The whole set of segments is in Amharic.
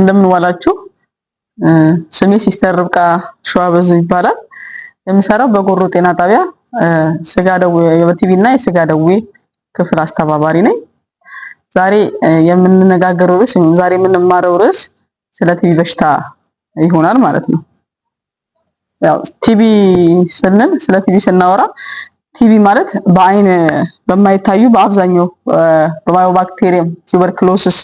እንደምን ዋላችሁ። ስሜ ሲስተር ርብቃ ሸዋበዝ ይባላል። የምሰራው በጎሮ ጤና ጣቢያ ስጋ ደዌ የቲቪ እና የስጋ ደዌ ክፍል አስተባባሪ ነኝ። ዛሬ የምንነጋገረው ርዕስ ወይም ዛሬ የምንማረው ርዕስ ስለ ቲቪ በሽታ ይሆናል ማለት ነው። ያው ቲቪ ስንል ስለ ቲቪ ስናወራ ቲቪ ማለት በአይን በማይታዩ በአብዛኛው በባዮባክቴሪየም ቱበርክሎሲስ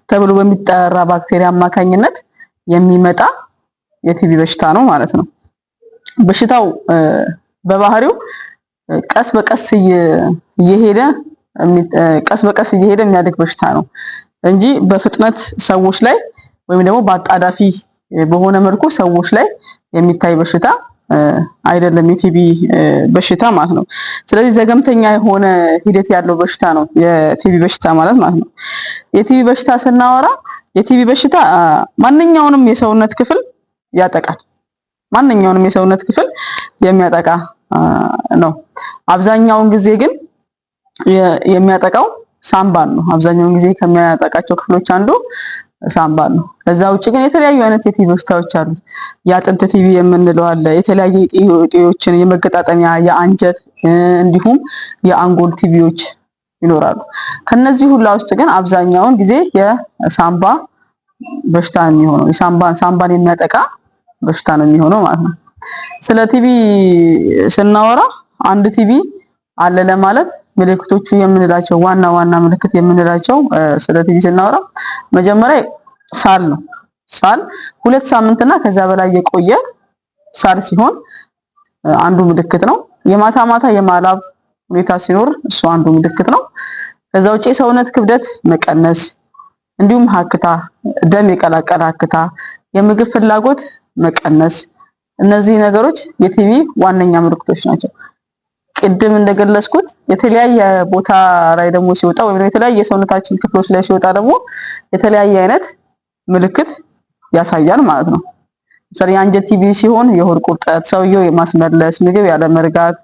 ተብሎ በሚጠራ ባክቴሪያ አማካኝነት የሚመጣ የቲቪ በሽታ ነው ማለት ነው። በሽታው በባህሪው ቀስ በቀስ እየሄደ የሚያድግ በሽታ ነው እንጂ በፍጥነት ሰዎች ላይ ወይም ደግሞ በአጣዳፊ በሆነ መልኩ ሰዎች ላይ የሚታይ በሽታ አይደለም የቲቪ በሽታ ማለት ነው። ስለዚህ ዘገምተኛ የሆነ ሂደት ያለው በሽታ ነው የቲቪ በሽታ ማለት ነው። የቲቪ በሽታ ስናወራ የቲቪ በሽታ ማንኛውንም የሰውነት ክፍል ያጠቃል። ማንኛውንም የሰውነት ክፍል የሚያጠቃ ነው። አብዛኛውን ጊዜ ግን የሚያጠቃው ሳምባን ነው። አብዛኛውን ጊዜ ከሚያጠቃቸው ክፍሎች አንዱ ሳምባን ነው። ከዛ ውጭ ግን የተለያዩ አይነት የቲቪ በሽታዎች አሉ። የአጥንት ቲቪ የምንለው አለ። የተለያዩ ጤዎችን የመገጣጠሚያ የአንጀት እንዲሁም የአንጎል ቲቪዎች ይኖራሉ። ከነዚህ ሁላ ውስጥ ግን አብዛኛውን ጊዜ የሳምባ በሽታ ነው የሚሆነው። ሳምባን የሚያጠቃ በሽታ ነው የሚሆነው ማለት ነው። ስለ ቲቪ ስናወራ አንድ ቲቪ አለ ለማለት ምልክቶቹ የምንላቸው ዋና ምልክት የምንላቸው ስለ ቲቪ ስናወራ መጀመሪያ ሳል ነው። ሳል 2 ሳምንትና ከዛ በላይ የቆየ ሳል ሲሆን አንዱ ምልክት ነው። የማታ የማላብ ሁኔታ ሲኖር እሱ አንዱ ምልክት ነው። ከዛ ውጪ የሰውነት ክብደት መቀነስ፣ እንዲሁም ሀክታ፣ ደም የቀላቀለ ሀክታ፣ የምግብ ፍላጎት መቀነስ፣ እነዚህ ነገሮች የቲቪ ዋነኛ ምልክቶች ናቸው። ቅድም እንደገለጽኩት የተለያየ ቦታ ላይ ደግሞ ሲወጣ ወይም የተለያየ የሰውነታችን ክፍሎች ላይ ሲወጣ ደግሞ የተለያየ አይነት ምልክት ያሳያል ማለት ነው። ለምሳሌ የአንጀት ቲቪ ሲሆን የሆድ ቁርጠት፣ ሰውየው የማስመለስ፣ ምግብ ያለ መርጋት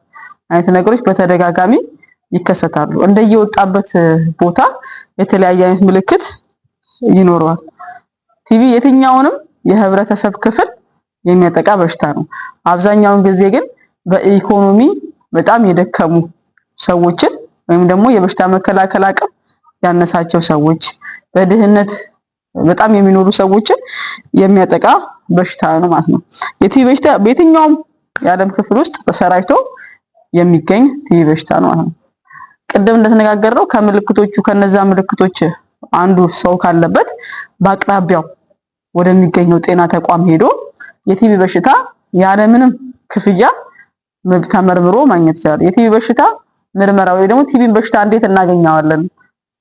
አይነት ነገሮች በተደጋጋሚ ይከሰታሉ። እንደየወጣበት ቦታ የተለያየ አይነት ምልክት ይኖረዋል። ቲቪ የትኛውንም የህብረተሰብ ክፍል የሚያጠቃ በሽታ ነው። አብዛኛውን ጊዜ ግን በኢኮኖሚ በጣም የደከሙ ሰዎችን ወይም ደግሞ የበሽታ መከላከል አቅም ያነሳቸው ሰዎች፣ በድህነት በጣም የሚኖሩ ሰዎችን የሚያጠቃ በሽታ ነው ማለት ነው። የቲቪ በሽታ በየትኛውም የዓለም ክፍል ውስጥ ተሰራጭቶ የሚገኝ ቲቪ በሽታ ነው ማለት ነው። ቅድም እንደተነጋገርነው ከምልክቶቹ ከነዛ ምልክቶች አንዱ ሰው ካለበት በአቅራቢያው ወደሚገኘው ጤና ተቋም ሄዶ የቲቪ በሽታ ያለምንም ክፍያ ተመርምሮ ማግኘት ይችላል። የቲቪ በሽታ ምርመራ ወይ ደግሞ ቲቪ በሽታ እንዴት እናገኛዋለን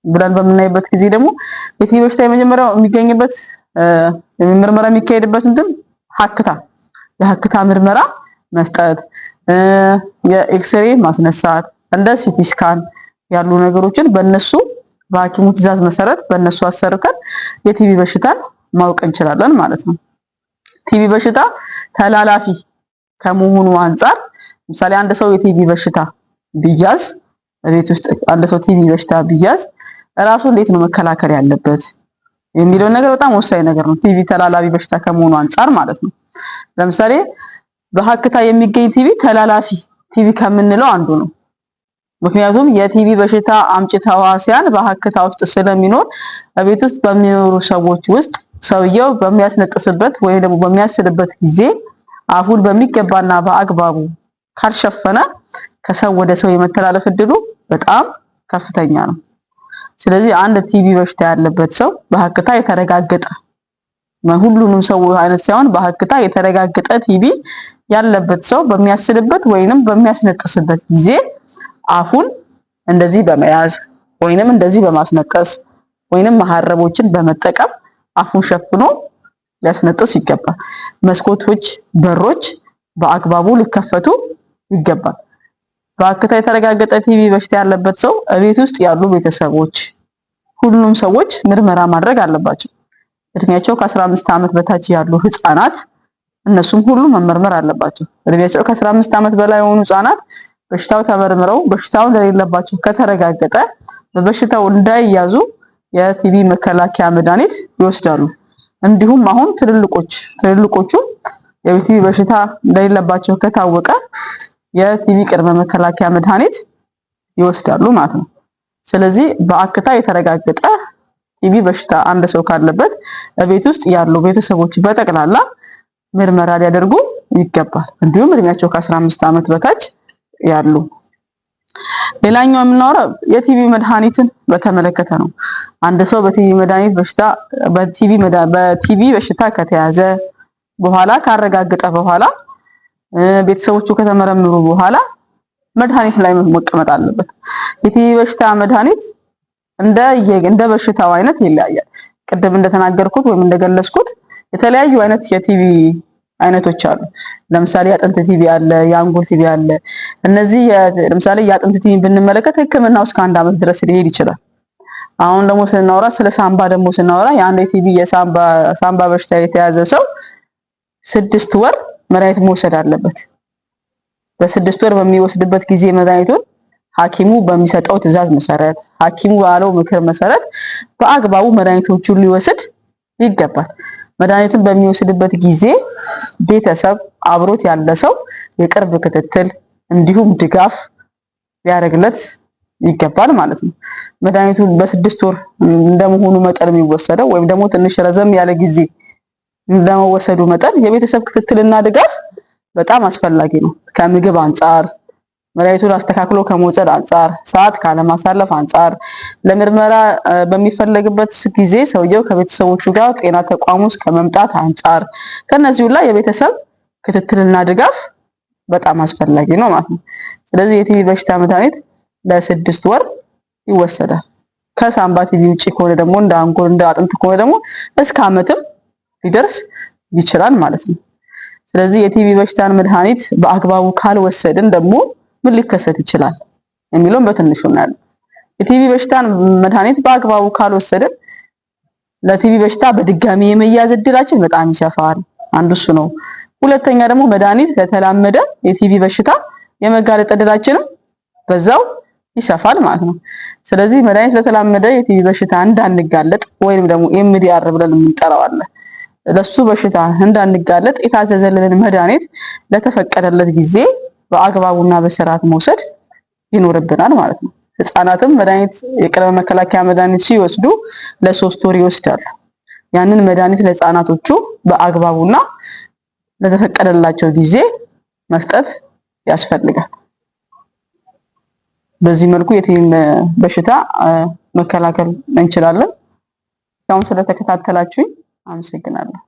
ብለን በምናይበት ጊዜ ደግሞ የቲቪ በሽታ የመጀመሪያው የሚገኝበት ምርመራ የሚካሄድበት የሀክታ ምርመራ መስጠት፣ የኤክስሬ ማስነሳት፣ እንደ ሲቲ ስካን ያሉ ነገሮችን በሐኪሙ ትዕዛዝ መሰረት በእነሱ አሰርተን የቲቪ በሽታን ማወቅ እንችላለን ማለት ነው። ቲቪ በሽታ ተላላፊ ከመሆኑ አንፃር ለምሳሌ አንድ ሰው የቲቪ በሽታ ቢያዝ ቤት ውስጥ አንድ ሰው ቲቪ በሽታ ቢያዝ ራሱ እንዴት ነው መከላከል ያለበት የሚለው ነገር በጣም ወሳኝ ነገር ነው። ቲቪ ተላላፊ በሽታ ከመሆኑ አንፃር ማለት ነው። ለምሳሌ በሐክታ የሚገኝ ቲቪ ተላላፊ ቲቪ ከምንለው አንዱ ነው። ምክንያቱም የቲቪ በሽታ አምጪ ተዋሲያን በሐክታ ውስጥ ስለሚኖር በቤት ውስጥ በሚኖሩ ሰዎች ውስጥ ሰውየው በሚያስነጥስበት ወይም ደግሞ በሚያስልበት ጊዜ አፉን በሚገባና በአግባቡ ካልሸፈነ ከሰው ወደ ሰው የመተላለፍ እድሉ በጣም ከፍተኛ ነው። ስለዚህ አንድ ቲቪ በሽታ ያለበት ሰው በሐክታ የተረጋገጠ ሁሉንም ሰው አይነት ሳይሆን በሐክታ የተረጋገጠ ቲቪ ያለበት ሰው በሚያስልበት ወይንም በሚያስነጥስበት ጊዜ አፉን እንደዚህ በመያዝ ወይንም እንደዚህ በማስነጠስ ወይንም መሐረቦችን በመጠቀም አፉን ሸፍኖ ሊያስነጥስ ይገባል። መስኮቶች፣ በሮች በአግባቡ ሊከፈቱ ይገባል። በሐክታ የተረጋገጠ ቲቪ በሽታ ያለበት ሰው እቤት ውስጥ ያሉ ቤተሰቦች ሁሉም ሰዎች ምርመራ ማድረግ አለባቸው። እድሜያቸው ከ15 ዓመት በታች ያሉ ህፃናት እነሱም ሁሉ መመርመር አለባቸው። እድሜያቸው ከ15 ዓመት በላይ የሆኑ ህፃናት በሽታው ተመርምረው በሽታው እንደሌለባቸው ከተረጋገጠ በበሽታው እንዳይያዙ የቲቪ መከላከያ መድኃኒት ይወስዳሉ። እንዲሁም አሁን ትልልቆቹ የቲቪ በሽታ እንደሌለባቸው ከታወቀ የቲቪ ቅድመ መከላከያ መድኃኒት ይወስዳሉ ማለት ነው። ስለዚህ በአክታ የተረጋገጠ ቲቪ በሽታ አንድ ሰው ካለበት በቤት ውስጥ ያሉ ቤተሰቦች በጠቅላላ ምርመራ ሊያደርጉ ይገባል። እንዲሁም እድሜያቸው ከ15 ዓመት በታች ያሉ። ሌላኛው የምናወራው የቲቪ መድኃኒትን በተመለከተ ነው። አንድ ሰው በቲቪ በሽታ ከተያዘ በኋላ ካረጋገጠ በኋላ ቤተሰቦቹ ከተመረመሩ በኋላ መድኃኒት ላይ መቀመጥ አለበት። የቲቪ በሽታ መድኃኒት እንደ በሽታው አይነት ይለያያል። ቅድም እንደተናገርኩት ወይም እንደገለጽኩት የተለያዩ አይነት የቲቪ አይነቶች አሉ። ለምሳሌ የአጥንት ቲቪ አለ፣ የአንጎል ቲቪ አለ። እነዚህ ለምሳሌ የአጥንት ቲቪ ብንመለከት ሕክምናው እስከ 1 ዓመት ድረስ ሊሄድ ይችላል። አሁን ደግሞ ስናወራ ስለ ሳምባ ደግሞ ስናወራ የአንድ የቲቪ የሳምባ በሽታ የተያዘ ሰው 6 ወር መድኃኒት መውሰድ አለበት። በ6 ወር በሚወስድበት ጊዜ መድኃኒቱን ሐኪሙ በሚሰጠው ትዕዛዝ መሰረት ሐኪሙ ባለው ምክር መሰረት በአግባቡ መድኃኒቶቹን ሊወስድ ይገባል። መድኃኒቱን በሚወስድበት ጊዜ ቤተሰብ አብሮት ያለ ሰው የቅርብ ክትትል እንዲሁም ድጋፍ ሊያደርግለት ይገባል ማለት ነው። መድኃኒቱን በ6 ወር እንደመሆኑ መጠን የሚወሰደው ወይም ደግሞ ትንሽ ረዘም ያለ ጊዜ እንደመወሰዱ መጠን የቤተሰብ ክትትልና ድጋፍ በጣም አስፈላጊ ነው። ከምግብ አንጻር፣ መድኃኒቱን አስተካክሎ ከመውሰድ አንጻር፣ ሰዓት ካለማሳለፍ አንጻር፣ ለምርመራ በሚፈለግበት ጊዜ ሰውየው ከቤተሰቦቹ ጋር ጤና ተቋም ውስጥ ከመምጣት አንጻር ከነዚህ ሁሉ የቤተሰብ ክትትልና ድጋፍ በጣም አስፈላጊ ነው ማለት ነው። ስለዚህ የቲቪ በሽታ መድኃኒት ለ6 ወር ይወሰዳል። ከሳምባ ቲቪ ውጪ ከሆነ ደግሞ እንደ አንጎል እንደ አጥንት ከሆነ ደግሞ እስከ ዓመትም ሊደርስ ይችላል ማለት ነው። ስለዚህ የቲቪ በሽታን መድኃኒት በአግባቡ ካልወሰድን ደግሞ ምን ሊከሰት ይችላል የሚለውን በትንሹ እናያለን። የቲቪ በሽታን መድኃኒት በአግባቡ ካልወሰድን ለቲቪ በሽታ በድጋሚ የመያዝ እድላችን በጣም ይሰፋል። አንዱ እሱ ነው። ሁለተኛ ደግሞ መድኃኒት ለተላመደ የቲቪ በሽታ የመጋለጥ እድላችንም በዛው ይሰፋል ማለት ነው። ስለዚህ መድኃኒት ለተላመደ የቲቪ በሽታ እንዳንጋለጥ ወይንም ደግሞ ኤምዲአር ብለን የምንጠራው አለ። ለሱ በሽታ እንዳንጋለጥ የታዘዘልን መድኃኒት ለተፈቀደለት ጊዜ በአግባቡና በስርዓት መውሰድ ይኖርብናል ማለት ነው። ህፃናትም መድኃኒት የቅድመ መከላከያ መድኃኒት ሲወስዱ ለ3 ወር ይወስዳሉ። ያንን መድኃኒት ለህፃናቶቹ በአግባቡና ለተፈቀደላቸው ጊዜ መስጠት ያስፈልጋል። በዚህ መልኩ የቲቪ በሽታ መከላከል እንችላለን። ያው ስለተከታተላችሁኝ አመሰግናለሁ።